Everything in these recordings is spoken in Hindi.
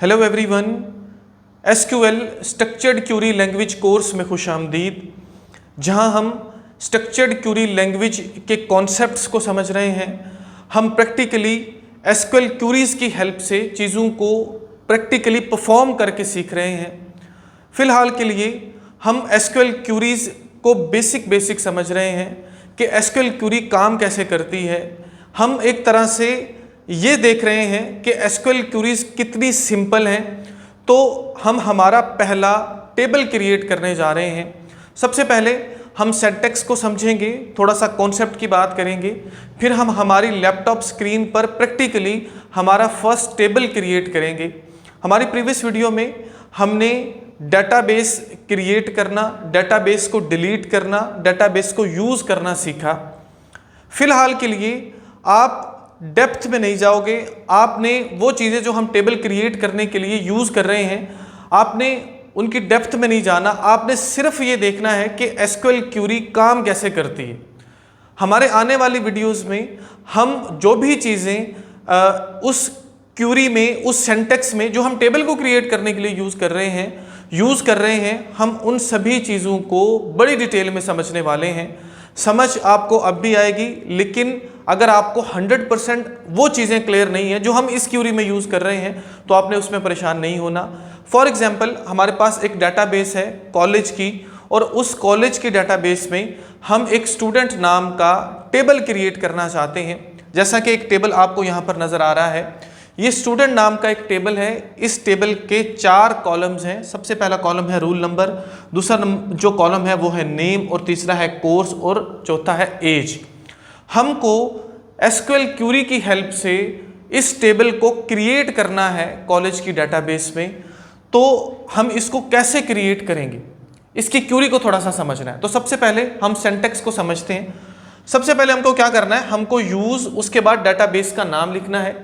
Hello everyone, SQL structured Curie language course में खुशामदीद, जहां हम स्ट्रक्चर्ड क्यूरी लैंग्वेज के कॉन्सेप्ट्स को समझ रहे हैं। हम प्रैक्टिकली एसक्यूएल क्यूरीज की हेल्प से चीज़ों को प्रैक्टिकली परफॉर्म करके सीख रहे हैं। फ़िलहाल के लिए हम एसक्यूएल क्यूरीज को बेसिक समझ रहे हैं कि एसक्यूएल क्यूरी काम कैसे करती है। हम एक तरह से ये देख रहे हैं कि एसक्यूएल क्यूरीज कितनी सिंपल हैं। तो हम हमारा पहला टेबल क्रिएट करने जा रहे हैं। सबसे पहले हम सिंटैक्स को समझेंगे, थोड़ा सा कॉन्सेप्ट की बात करेंगे, फिर हम हमारी लैपटॉप स्क्रीन पर प्रैक्टिकली हमारा फर्स्ट टेबल क्रिएट करेंगे। हमारी प्रीवियस वीडियो में हमने डेटाबेस क्रिएट करना, डेटाबेस को डिलीट करना, डेटाबेस को यूज़ करना सीखा। फिलहाल के लिए आप डेप्थ में नहीं जाओगे। आपने वो चीज़ें जो हम टेबल क्रिएट करने के लिए यूज़ कर रहे हैं, आपने उनकी डेप्थ में नहीं जाना। आपने सिर्फ ये देखना है कि एसक्यूएल क्यूरी काम कैसे करती है। हमारे आने वाली वीडियोस में हम जो भी चीज़ें उस क्यूरी में, उस सिंटैक्स में जो हम टेबल को क्रिएट करने के लिए यूज़ कर रहे हैं, हम उन सभी चीज़ों को बड़ी डिटेल में समझने वाले हैं। समझ आपको अब भी आएगी, लेकिन अगर आपको 100% वो चीज़ें क्लियर नहीं है जो हम इस क्यूरी में यूज़ कर रहे हैं, तो आपने उसमें परेशान नहीं होना। फॉर एग्जांपल, हमारे पास एक डेटाबेस है कॉलेज की, और उस कॉलेज के डेटाबेस में हम एक स्टूडेंट नाम का टेबल क्रिएट करना चाहते हैं। जैसा कि एक टेबल आपको यहाँ पर नज़र आ रहा है, ये स्टूडेंट नाम का एक टेबल है। इस टेबल के 4 कॉलम्स हैं। सबसे पहला कॉलम है रोल नंबर, दूसरा जो कॉलम है वो है नेम, और तीसरा है कोर्स, और चौथा है एज। हमको एसक्यूएल क्यूरी की हेल्प से इस टेबल को क्रिएट करना है कॉलेज की डेटाबेस में। तो हम इसको कैसे क्रिएट करेंगे, इसकी क्यूरी को थोड़ा सा समझना है। तो सबसे पहले हम सिंटैक्स को समझते हैं। सबसे पहले हमको क्या करना है, हमको यूज़, उसके बाद डेटाबेस का नाम लिखना है।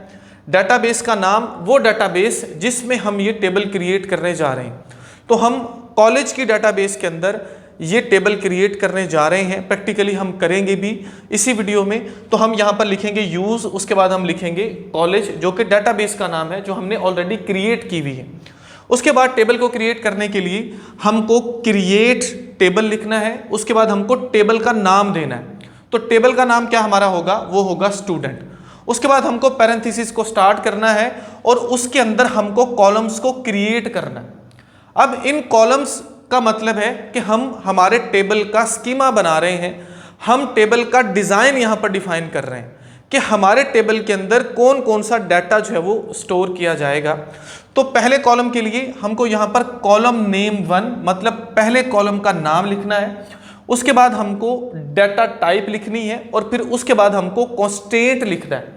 डेटाबेस का नाम वो डेटाबेस जिसमें हम ये टेबल क्रिएट करने जा रहे हैं। तो हम कॉलेज की डेटाबेस के अंदर ये टेबल क्रिएट करने जा रहे हैं। प्रैक्टिकली हम करेंगे भी इसी वीडियो में। तो हम यहाँ पर लिखेंगे यूज़, उसके बाद हम लिखेंगे कॉलेज, जो कि डेटाबेस का नाम है जो हमने ऑलरेडी क्रिएट की हुई है। उसके बाद टेबल को क्रिएट करने के लिए हमको क्रिएट टेबल लिखना है। उसके बाद हमको टेबल का नाम देना है। तो टेबल का नाम क्या हमारा होगा, वो होगा स्टूडेंट। उसके बाद हमको पैरेंथेसिस को स्टार्ट करना है, और उसके अंदर हमको कॉलम्स को क्रिएट करना है। अब इन कॉलम्स का मतलब है कि हम हमारे टेबल का स्कीमा बना रहे हैं। हम टेबल का डिज़ाइन यहाँ पर डिफाइन कर रहे हैं कि हमारे टेबल के अंदर कौन कौन सा डाटा जो है वो स्टोर किया जाएगा। तो पहले कॉलम के लिए हमको यहाँ पर कॉलम नेम 1, मतलब पहले कॉलम का नाम लिखना है। उसके बाद हमको डाटा टाइप लिखनी है, और फिर उसके बाद हमको कांस्टेंट लिखना है।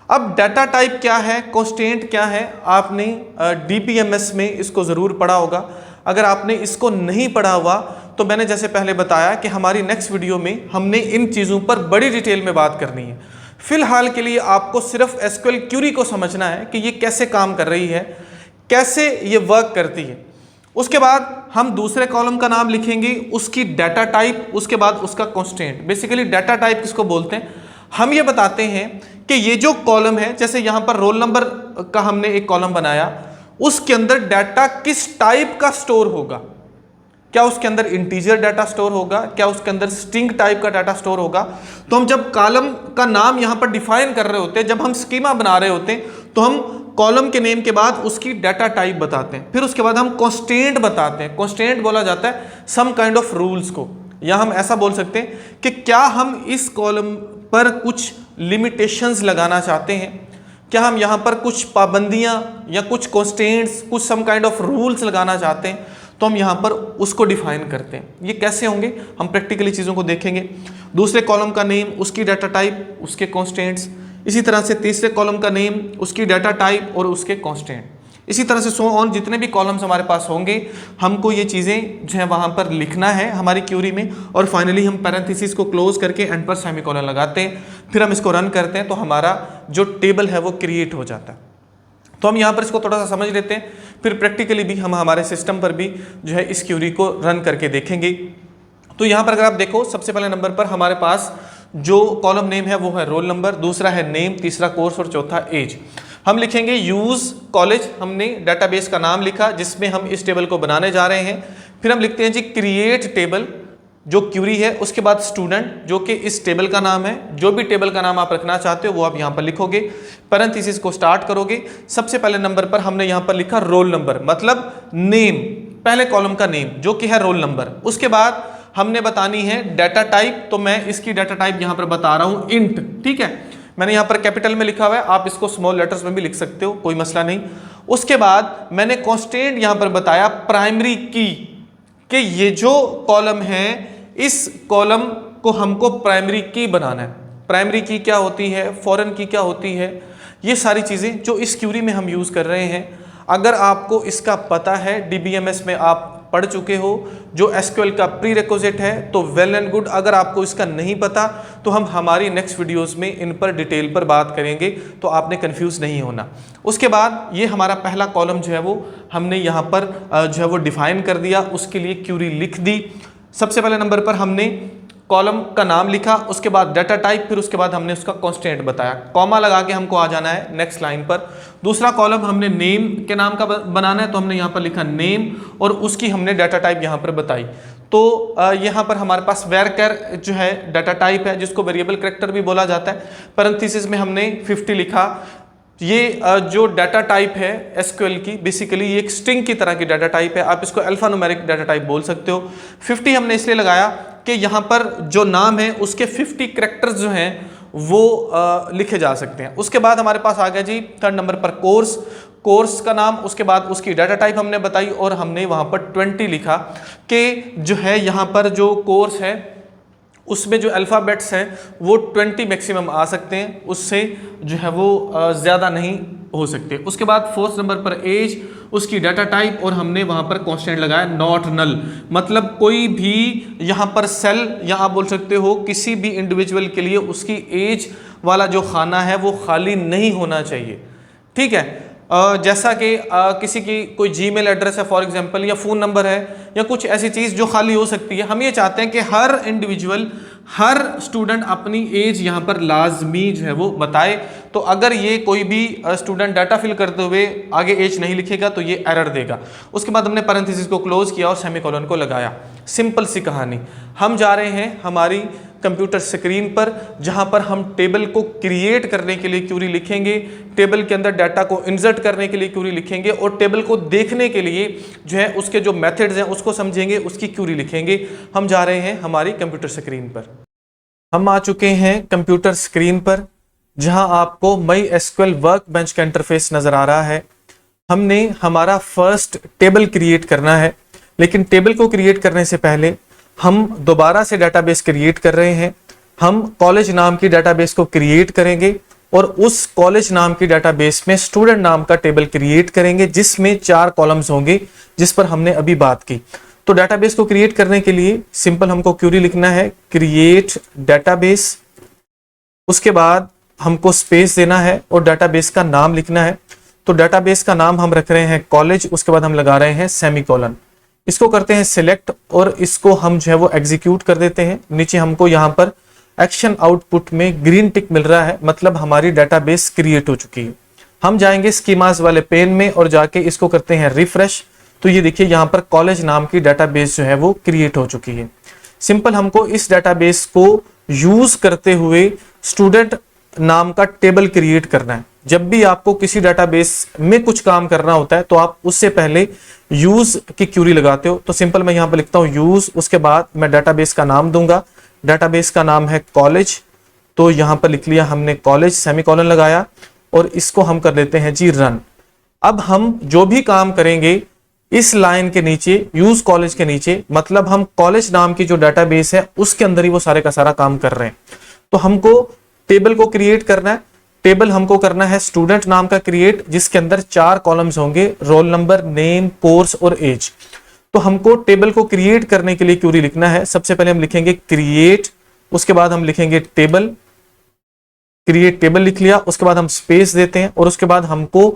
अब डाटा टाइप क्या है, कांस्टेंट क्या है, आपने डीपीएमएस में इसको ज़रूर पढ़ा होगा। अगर आपने इसको नहीं पढ़ा हुआ, तो मैंने जैसे पहले बताया कि हमारी नेक्स्ट वीडियो में हमने इन चीज़ों पर बड़ी डिटेल में बात करनी है। फिलहाल के लिए आपको सिर्फ एसक्यूएल क्यूरी को समझना है कि ये कैसे काम कर रही है, कैसे ये वर्क करती है। उसके बाद हम दूसरे कॉलम का नाम लिखेंगे, उसकी डाटा टाइप, उसके बाद उसका कांस्टेंट। बेसिकली डाटा टाइप किसको बोलते हैं, हम ये बताते हैं कि ये जो कॉलम है, जैसे यहाँ पर रोल नंबर का हमने एक कॉलम बनाया, उसके अंदर डाटा किस टाइप का स्टोर होगा। क्या उसके अंदर इंटीजर डाटा स्टोर होगा, क्या उसके अंदर स्ट्रिंग टाइप का डाटा स्टोर होगा। तो हम जब कॉलम का नाम यहाँ पर डिफाइन कर रहे होते हैं, जब हम स्कीमा बना रहे होते हैं, तो हम कॉलम के नेम के बाद उसकी डाटा टाइप बताते हैं। फिर उसके बाद हम कांस्टेंट बताते हैं। कांस्टेंट बोला जाता है सम काइंड ऑफ रूल्स को, या हम ऐसा बोल सकते हैं कि क्या हम इस कॉलम पर कुछ लिमिटेशंस लगाना चाहते हैं, क्या हम यहाँ पर कुछ पाबंदियाँ या कुछ कांस्टेंट्स, कुछ सम काइंड ऑफ रूल्स लगाना चाहते हैं, तो हम यहाँ पर उसको डिफाइन करते हैं। ये कैसे होंगे, हम प्रैक्टिकली चीज़ों को देखेंगे। दूसरे कॉलम का नेम, उसकी डाटा टाइप, उसके कांस्टेंट्स। इसी तरह से तीसरे कॉलम का नेम, उसकी डाटा टाइप और उसके कांस्टेंट। इसी तरह से सो ऑन, जितने भी कॉलम्स हमारे पास होंगे, हमको ये चीज़ें जो है वहाँ पर लिखना है हमारी क्यूरी में। और फाइनली हम पैरेंथेसिस को क्लोज करके एंड पर सेमीकोलन लगाते हैं। फिर हम इसको रन करते हैं, तो हमारा जो टेबल है वो क्रिएट हो जाता है। तो हम यहाँ पर इसको थोड़ा सा समझ लेते हैं, फिर प्रैक्टिकली भी हम हमारे सिस्टम पर भी जो है इस क्यूरी को रन करके देखेंगे। तो यहाँ पर अगर आप देखो, सबसे पहले नंबर पर हमारे पास जो कॉलम नेम है वो है रोल नंबर, दूसरा है नेम, तीसरा कोर्स और चौथा एज। हम लिखेंगे यूज कॉलेज, हमने डेटाबेस का नाम लिखा जिसमें हम इस टेबल को बनाने जा रहे हैं। फिर हम लिखते हैं जी क्रिएट टेबल, जो क्यूरी है, उसके बाद स्टूडेंट जो कि इस टेबल का नाम है। जो भी टेबल का नाम आप रखना चाहते हो वो आप यहाँ पर लिखोगे, पैरेंथेसिस को स्टार्ट करोगे। सबसे पहले नंबर पर हमने यहाँ पर लिखा रोल नंबर, मतलब नेम, पहले कॉलम का नेम जो कि है रोल नंबर। उसके बाद हमने बतानी है डाटा टाइप, तो मैं इसकी डाटा टाइप यहाँ पर बता रहा हूँ इंट, ठीक है। मैंने यहाँ पर कैपिटल में लिखा हुआ है, आप इसको स्मॉल लेटर्स में भी लिख सकते हो, कोई मसला नहीं। उसके बाद मैंने कांस्टेंट यहाँ पर बताया प्राइमरी की, कि ये जो कॉलम है इस कॉलम को हमको प्राइमरी की बनाना है। प्राइमरी की क्या होती है, फॉरेन की क्या होती है, ये सारी चीज़ें जो इस क्यूरी में हम यूज़ कर रहे हैं। अगर आपको इसका पता है, डीबीएमएस में आप पढ़ चुके हो, जो एसक्यूएल का प्री रिक्विजिट है, तो वेल एंड गुड। अगर आपको इसका नहीं पता तो हम हमारी नेक्स्ट वीडियोस में इन पर डिटेल पर बात करेंगे, तो आपने कंफ्यूज नहीं होना। उसके बाद ये हमारा पहला कॉलम जो है वो हमने यहाँ पर जो है वो डिफाइन कर दिया, उसके लिए क्यूरी लिख दी। सबसे पहले नंबर पर हमने कॉलम का नाम लिखा, उसके बाद डाटा टाइप, फिर उसके बाद हमने उसका कांस्टेंट बताया। कॉमा लगा के हमको आ जाना है नेक्स्ट लाइन पर। दूसरा कॉलम हमने नेम के नाम का बनाना है, तो हमने यहाँ पर लिखा नेम और उसकी हमने डाटा टाइप यहाँ पर बताई। तो यहाँ पर हमारे पास वेरकर जो है डाटा टाइप है, जिसको वेरिएबल कैरेक्टर भी बोला जाता है। पैरेंथेसिस में हमने 50 लिखा। ये जो डाटा टाइप है एसक्यूएल की, बेसिकली ये एक स्ट्रिंग की तरह की डाटा टाइप है, आप इसको अल्फान्यूमेरिक डाटा टाइप बोल सकते हो। 50 हमने इसलिए लगाया कि यहाँ पर जो नाम है उसके 50 कैरेक्टर्स जो हैं वो लिखे जा सकते हैं। उसके बाद हमारे पास आ गया जी थर्ड नंबर पर कोर्स, कोर्स का नाम, उसके बाद उसकी डाटा टाइप हमने बताई और हमने वहाँ पर 20 लिखा कि जो है यहाँ पर जो कोर्स है उसमें जो अल्फ़ाबेट्स हैं वो 20 मैक्सिमम आ सकते हैं, उससे जो है वो ज़्यादा नहीं हो सकते। उसके बाद फोर्थ नंबर पर एज, उसकी डाटा टाइप और हमने वहाँ पर कांस्टेंट लगाया नॉट नल, मतलब कोई भी यहाँ पर सेल, या आप बोल सकते हो किसी भी इंडिविजुअल के लिए उसकी एज वाला जो खाना है वो खाली नहीं होना चाहिए, ठीक है। जैसा कि किसी की कोई जीमेल एड्रेस है फॉर एग्जांपल, या फ़ोन नंबर है, या कुछ ऐसी चीज़ जो खाली हो सकती है। हम ये चाहते हैं कि हर इंडिविजुअल, हर स्टूडेंट अपनी एज यहाँ पर लाजमी जो है वो बताए। तो अगर ये कोई भी स्टूडेंट डाटा फिल करते हुए आगे एज नहीं लिखेगा तो ये एरर देगा। उसके बाद हमने पैरेंथेसिस को क्लोज किया और सेमीकोलन को लगाया। सिंपल सी कहानी। हम जा रहे हैं हमारी कंप्यूटर स्क्रीन पर, जहां पर हम टेबल को क्रिएट करने के लिए क्यूरी लिखेंगे, टेबल के अंदर डाटा को इंसर्ट करने के लिए क्यूरी लिखेंगे, और टेबल को देखने के लिए जो है उसके जो मेथड्स हैं उसको समझेंगे, उसकी क्यूरी लिखेंगे। हम जा रहे हैं हमारी कंप्यूटर स्क्रीन पर। हम आ चुके हैं कंप्यूटर स्क्रीन पर, जहां आपको MySQL वर्कबेंच का इंटरफेस नजर आ रहा है। हमने हमारा फर्स्ट टेबल क्रिएट करना है, लेकिन टेबल को क्रिएट करने से पहले हम दोबारा से डाटाबेस क्रिएट कर रहे हैं। हम कॉलेज नाम की डाटाबेस को क्रिएट करेंगे और उस कॉलेज नाम की डाटाबेस में स्टूडेंट नाम का टेबल क्रिएट करेंगे, जिसमें 4 कॉलम्स होंगे, जिस पर हमने अभी बात की। तो डाटाबेस को क्रिएट करने के लिए सिंपल हमको क्यूरी लिखना है, क्रिएट डाटाबेस। उसके बाद हमको स्पेस देना है और डाटाबेस का नाम लिखना है। तो डाटाबेस का नाम हम रख रहे हैं कॉलेज, उसके बाद हम लगा रहे हैं सेमीकोलन। इसको करते हैं सिलेक्ट और इसको हम जो है वो एग्जीक्यूट कर देते हैं। नीचे हमको यहाँ पर एक्शन आउटपुट में ग्रीन टिक मिल रहा है, मतलब हमारी डाटाबेस क्रिएट हो चुकी है। हम जाएंगे स्कीमास वाले पेन में और जाके इसको करते हैं रिफ्रेश। तो ये देखिए यहाँ पर कॉलेज नाम की डाटाबेस जो है वो क्रिएट हो चुकी है। सिंपल हमको इस डाटाबेस को यूज करते हुए स्टूडेंट नाम का टेबल क्रिएट करना है। जब भी आपको किसी डाटाबेस में कुछ काम करना होता है तो आप उससे पहले यूज की क्यूरी लगाते हो। तो सिंपल मैं यहाँ पर लिखता हूँ यूज, उसके बाद मैं डाटाबेस का नाम दूंगा। डाटाबेस का नाम है कॉलेज, तो यहाँ पर लिख लिया हमने कॉलेज, सेमीकोलन लगाया और इसको हम कर लेते हैं जी रन। अब हम जो भी काम करेंगे इस लाइन के नीचे, यूज कॉलेज के नीचे, मतलब हम कॉलेज नाम की जो डाटाबेस है उसके अंदर ही वो सारे का सारा काम कर रहे हैं। तो हमको टेबल को क्रिएट करना है। टेबल हमको करना है स्टूडेंट नाम का क्रिएट, जिसके अंदर 4 कॉलम्स होंगे, रोल नंबर, नेम, कोर्स और एज। तो हमको टेबल को क्रिएट करने के लिए क्यूरी लिखना है। सबसे पहले हम लिखेंगे क्रिएट, उसके बाद हम लिखेंगे टेबल, क्रिएट टेबल लिख लिया। उसके बाद हम स्पेस देते हैं और उसके बाद हमको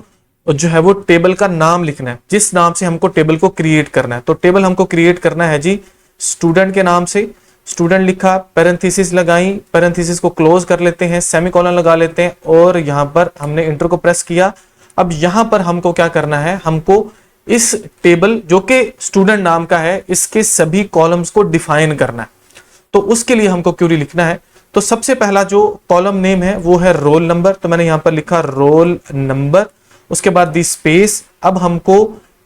जो है वो टेबल का नाम लिखना है, जिस नाम से हमको टेबल को क्रिएट करना है। तो टेबल हमको क्रिएट करना है जी स्टूडेंट के नाम से। स्टूडेंट लिखा, पैरेंथेसिस लगाई, पैरेंथेसिस को क्लोज कर लेते हैं, सेमीकोलन लगा लेते हैं और यहाँ पर हमने इंटर को प्रेस किया। अब यहाँ पर हमको क्या करना है, हमको इस टेबल जो कि स्टूडेंट नाम का है इसके सभी कॉलम्स को डिफाइन करना है। तो उसके लिए हमको क्यूरी लिखना है। तो सबसे पहला जो कॉलम नेम है वो है रोल नंबर, तो मैंने यहाँ पर लिखा रोल नंबर, उसके बाद दी स्पेस। अब हमको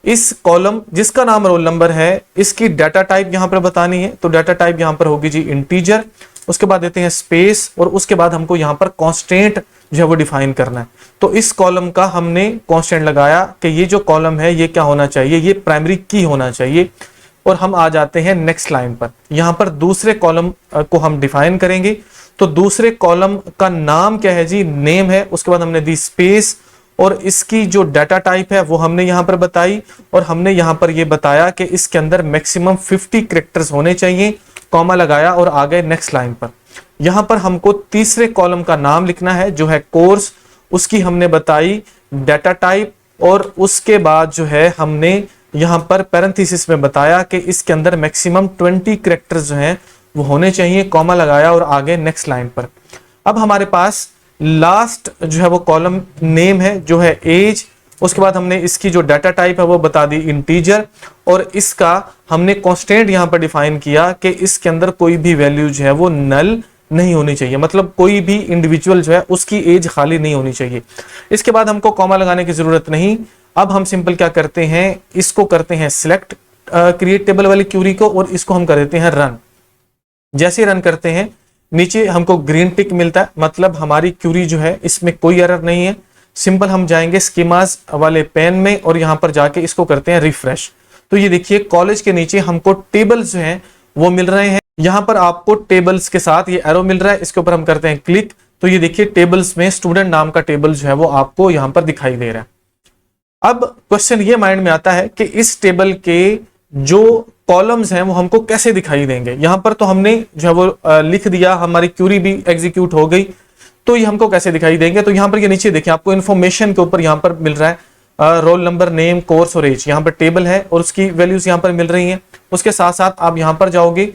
इस कॉलम जिसका नाम रोल नंबर है इसकी डाटा टाइप यहां पर बतानी है, तो डाटा टाइप यहां पर होगी जी इंटीजर। उसके बाद देते हैं स्पेस और उसके बाद हमको यहां पर कांस्टेंट जो है वो डिफाइन करना है। तो इस कॉलम का हमने कांस्टेंट लगाया कि ये जो कॉलम है ये क्या होना चाहिए, ये प्राइमरी की होना चाहिए। और हम आ जाते हैं नेक्स्ट लाइन पर, यहां पर दूसरे कॉलम को हम डिफाइन करेंगे। तो दूसरे कॉलम का नाम क्या है जी, नेम है। उसके बाद हमने दी स्पेस और इसकी जो डाटा टाइप है वो हमने यहां पर बताई और हमने यहां पर ये बताया कि इसके अंदर मैक्सिमम 50 कैरेक्टर्स होने चाहिए, कॉमा लगाया और आ गए नेक्स्ट लाइन पर। यहां पर हमको तीसरे कॉलम का नाम लिखना है जो है कोर्स, उसकी हमने बताई डाटा टाइप और उसके बाद जो है हमने यहां पर पैरेंथेसिस में बताया कि इसके अंदर मैक्सिमम 20 कैरेक्टर्स जो हैं वो होने चाहिए, कॉमा लगाया और आगे नेक्स्ट लाइन पर। अब हमारे पास लास्ट जो है वो कॉलम नेम है जो है एज, उसके बाद हमने इसकी जो डाटा टाइप है वो बता दी इंटीजर और इसका हमने कांस्टेंट यहां पर डिफाइन किया कि इसके अंदर कोई भी वैल्यू जो है वो नल नहीं होनी चाहिए, मतलब कोई भी इंडिविजुअल जो है उसकी एज खाली नहीं होनी चाहिए। इसके बाद हमको कॉमा लगाने की जरूरत नहीं। अब हम सिंपल क्या करते हैं, इसको करते हैं सिलेक्ट क्रिएट टेबल वाली क्यूरी को और इसको हम कर देते हैं रन। जैसे रन करते हैं नीचे हमको ग्रीन टिक मिलता है, मतलब हमारी क्यूरी जो है इसमें कोई एरर नहीं है। सिंपल हम जाएंगे स्कीमास वाले पेन में और यहां पर जाके इसको करते हैं रिफ्रेश। तो ये देखिए कॉलेज के नीचे हमको टेबल्स जो हैं वो मिल रहे हैं। यहां पर आपको टेबल्स के साथ ये एरो मिल रहा है, इसके ऊपर हम करते हैं क्लिक। तो ये देखिए टेबल्स में स्टूडेंट नाम का टेबल जो है वो आपको यहां पर दिखाई दे रहा है। अब क्वेश्चन ये माइंड में आता है कि इस टेबल के जो कॉलम्स हैं वो हमको कैसे दिखाई देंगे। यहां पर तो हमने जो है वो लिख दिया, हमारी क्यूरी भी एग्जीक्यूट हो गई, तो ये हमको कैसे दिखाई देंगे। तो यहां पर ये नीचे देखिए आपको इन्फॉर्मेशन के ऊपर यहां पर मिल रहा है रोल नंबर, नेम, कोर्स और एज। यहां पर टेबल है और उसकी वैल्यूज यहां पर मिल रही हैं। उसके साथ साथ आप यहां पर जाओगे,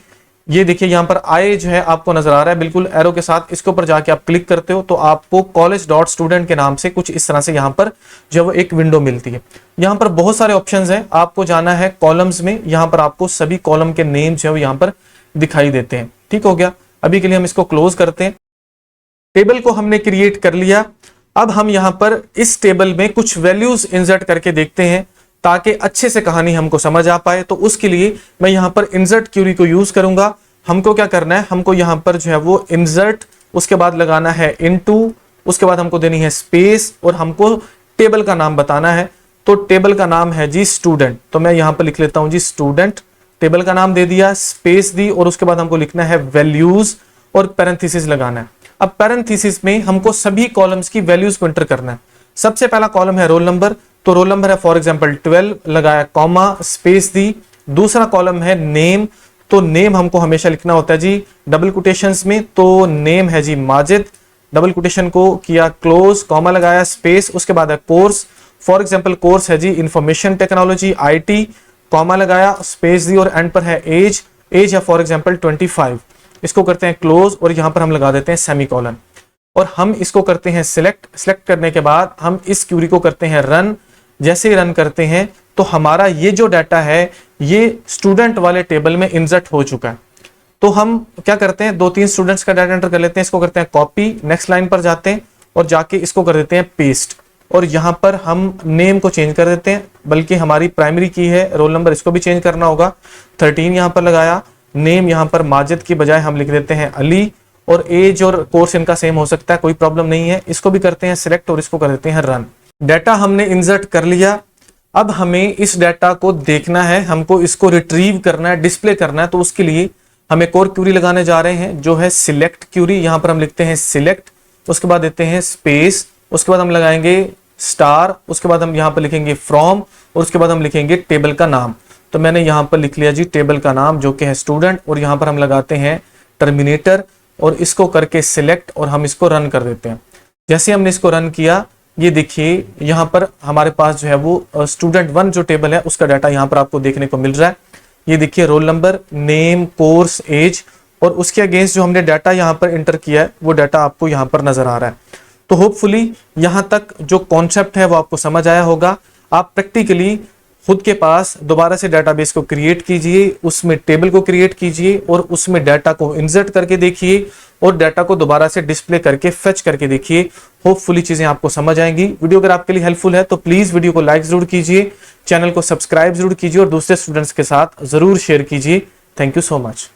ये देखिए यहां पर आए जो है आपको नजर आ रहा है बिल्कुल एरो के साथ। इसके ऊपर जाके आप क्लिक करते हो तो आपको कॉलेज डॉट स्टूडेंट के नाम से कुछ इस तरह से यहां पर जो है वो एक विंडो मिलती है। यहां पर बहुत सारे ऑप्शंस हैं, आपको जाना है कॉलम्स में, यहां पर आपको सभी कॉलम के नेम जो है वो यहां पर दिखाई देते हैं। ठीक हो गया, अभी के लिए हम इसको क्लोज करते हैं। टेबल को हमने क्रिएट कर लिया। अब हम यहां पर इस टेबल में कुछ वैल्यूज इंसर्ट करके देखते हैं ताकि अच्छे से कहानी हमको समझ आ पाए। तो उसके लिए मैं यहां पर इंसर्ट क्यूरी को यूज करूंगा। हमको क्या करना है, हमको यहां पर जो है वो इंसर्ट, उसके बाद लगाना है इनटू, उसके बाद हमको देनी है स्पेस और हमको टेबल का नाम बताना है। तो टेबल का नाम है जी स्टूडेंट, तो मैं यहां पर लिख लेता हूं जी स्टूडेंट। टेबल का नाम दे दिया, स्पेस दी और उसके बाद हमको लिखना है वैल्यूज और पैरेंथेसिस लगाना है। अब पैरेंथेसिस में हमको सभी कॉलम्स की वैल्यूज को एंटर करना है। सबसे पहला कॉलम है रोल नंबर, तो रोल नंबर है फॉर एग्जांपल 12, लगाया कॉमा, स्पेस दी। दूसरा कॉलम है नेम, तो नेम हमको हमेशा लिखना होता है जी डबल कोटेशंस में, तो नेम है जी माजिद, डबल कोटेशन को किया क्लोज, कॉमा लगाया, स्पेस। उसके बाद है कोर्स, फॉर एग्जांपल कोर्स है जी इंफॉर्मेशन टेक्नोलॉजी IT, कॉमा लगाया, स्पेस दी और एंड पर है एज, एज है फॉर एग्जांपल 25। इसको करते हैं क्लोज और यहां पर हम लगा देते हैं सेमीकोलन और हम इसको करते हैं सिलेक्ट। सिलेक्ट करने के बाद हम इस क्यूरी को करते हैं रन। जैसे ही रन करते हैं तो हमारा ये जो डाटा है ये स्टूडेंट वाले टेबल में इंसर्ट हो चुका है। तो हम क्या करते हैं, 2-3 स्टूडेंट्स का डाटा एंटर कर लेते हैं, इसको करते हैं कॉपी, नेक्स्ट लाइन पर जाते हैं और जाके इसको कर देते हैं पेस्ट और यहां पर हम नेम को चेंज कर देते हैं, बल्कि हमारी प्राइमरी की है रोल नंबर, इसको भी चेंज करना होगा। 13 यहां पर लगाया, नेम यहां पर माजिद की बजाय हम लिख देते हैं अली और एज और कोर्स इनका सेम हो सकता है, कोई प्रॉब्लम नहीं है। इसको भी करते हैं सिलेक्ट और इसको कर देते हैं रन। डाटा हमने इंसर्ट कर लिया। अब हमें इस डाटा को देखना है, हमको इसको रिट्रीव करना है, डिस्प्ले करना है। तो उसके लिए हम एक और क्यूरी लगाने जा रहे हैं जो है सिलेक्ट क्यूरी। यहां पर हम लिखते हैं सिलेक्ट, उसके बाद देते हैं स्पेस, उसके बाद हम लगाएंगे स्टार, उसके बाद हम यहां पर लिखेंगे फ्रॉम और उसके बाद हम लिखेंगे टेबल का नाम। तो मैंने यहां पर लिख लिया जी टेबल का नाम जो कि है स्टूडेंट और यहां पर हम लगाते हैं टर्मिनेटर और इसको करके सिलेक्ट और हम इसको रन कर देते हैं। जैसे हमने इसको रन किया, ये देखिए यहां पर हमारे पास जो है वो स्टूडेंट 1 जो टेबल है उसका डाटा यहां पर आपको देखने को मिल रहा है। ये देखिए roll number, name, course, age और उसके अगेंस्ट जो हमने डाटा यहाँ पर इंटर किया है वो डाटा आपको यहाँ पर नजर आ रहा है। तो होपफुली यहाँ तक जो कॉन्सेप्ट है वो आपको समझ आया होगा। आप प्रैक्टिकली खुद के पास दोबारा से डाटाबेस को क्रिएट कीजिए, उसमें टेबल को क्रिएट कीजिए और उसमें डाटा को इंसर्ट करके देखिए और डाटा को दोबारा से डिस्प्ले करके फेच करके देखिए। होपफुली चीजें आपको समझ आएंगी। वीडियो अगर आपके लिए हेल्पफुल है तो प्लीज वीडियो को लाइक जरूर कीजिए, चैनल को सब्सक्राइब जरूर कीजिए और दूसरे स्टूडेंट्स के साथ जरूर शेयर कीजिए। Thank you so much.